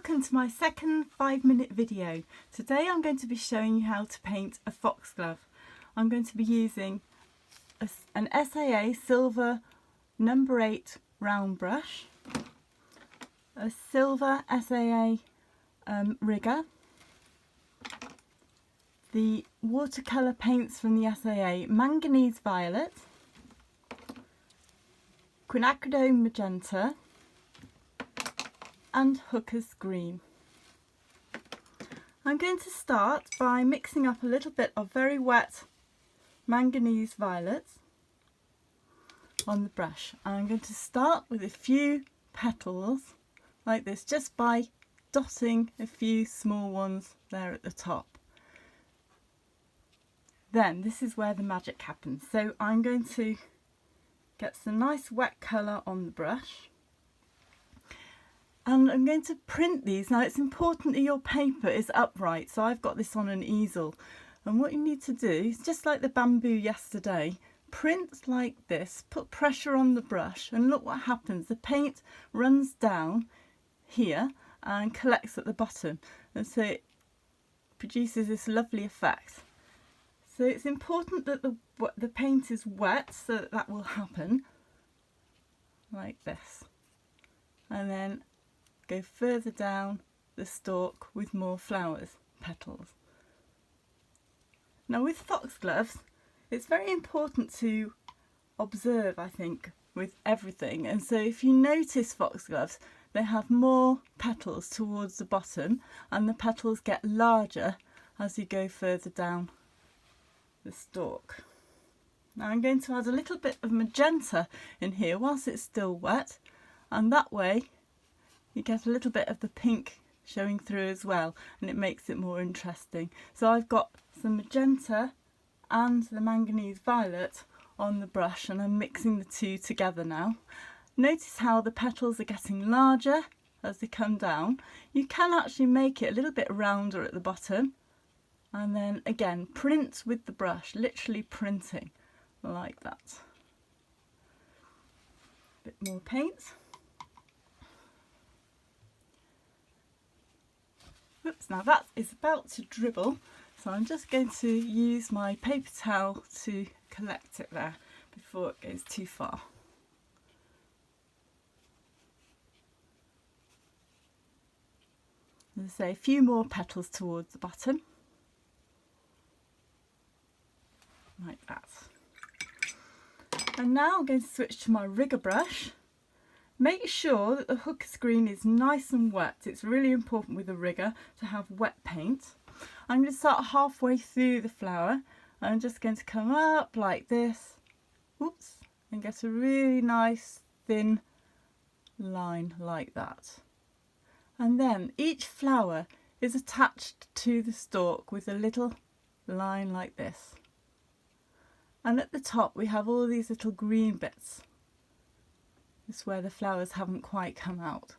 Welcome to my second 5-minute video. Today I'm going to be showing you how to paint a foxglove. I'm going to be using an SAA silver number 8 round brush, a silver SAA rigger, the watercolour paints from the SAA manganese violet, quinacridone magenta and hooker's green. I'm going to start by mixing up a little bit of very wet manganese violet on the brush. I'm going to start with a few petals like this, just by dotting a few small ones there at the top. Then this is where the magic happens. So I'm going to get some nice wet colour on the brush. And I'm going to print these. Now it's important that your paper is upright, so I've got this on an easel. And what you need to do is, just like the bamboo yesterday, print like this, put pressure on the brush, and look what happens. The paint runs down here and collects at the bottom, and so it produces this lovely effect. So it's important that the paint is wet, so that will happen like this. And then go further down the stalk with more flowers, petals. Now with foxgloves, it's very important to observe, I think, with everything. And so if you notice foxgloves, they have more petals towards the bottom, and the petals get larger as you go further down the stalk. Now I'm going to add a little bit of magenta in here whilst it's still wet, and that way you get a little bit of the pink showing through as well, and it makes it more interesting. So I've got some magenta and the manganese violet on the brush, and I'm mixing the two together now. Notice how the petals are getting larger as they come down. You can actually make it a little bit rounder at the bottom, and then again print with the brush, literally printing like that. A bit more paint. Oops, now that is about to dribble, so I'm just going to use my paper towel to collect it there before it goes too far. As I say, a few more petals towards the bottom, like that. And now I'm going to switch to my rigger brush. Make sure that the hooker's green is nice and wet. It's really important with a rigger to have wet paint. I'm going to start halfway through the flower. I'm just going to come up like this, oops, and get a really nice thin line like that. And then each flower is attached to the stalk with a little line like this. And at the top we have all these little green bits. This is where the flowers haven't quite come out.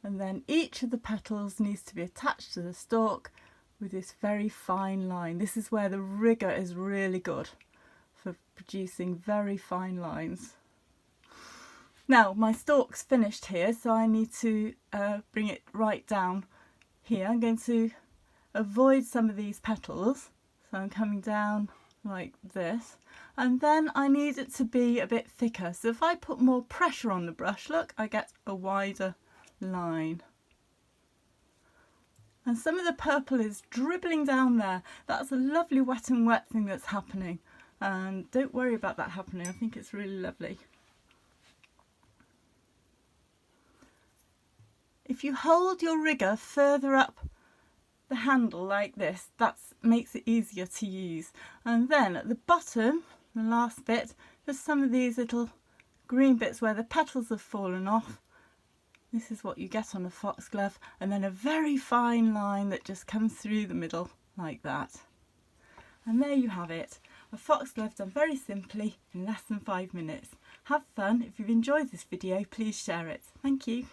And then each of the petals needs to be attached to the stalk with this very fine line. This is where the rigger is really good for producing very fine lines. Now my stalk's finished here, so I need to bring it right down here. I'm going to avoid some of these petals, so I'm coming down like this, and then I need it to be a bit thicker, so if I put more pressure on the brush, look, I get a wider line. And some of the purple is dribbling down there. That's a lovely wet and wet thing that's happening, and don't worry about that happening, I think it's really lovely. If you hold your rigger further up the handle like this, that makes it easier to use. And then at the bottom, the last bit, just some of these little green bits where the petals have fallen off. This is what you get on a foxglove, and then a very fine line that just comes through the middle like that. And there you have it, a foxglove done very simply in less than 5 minutes. Have fun. If you've enjoyed this video, please share it. Thank you.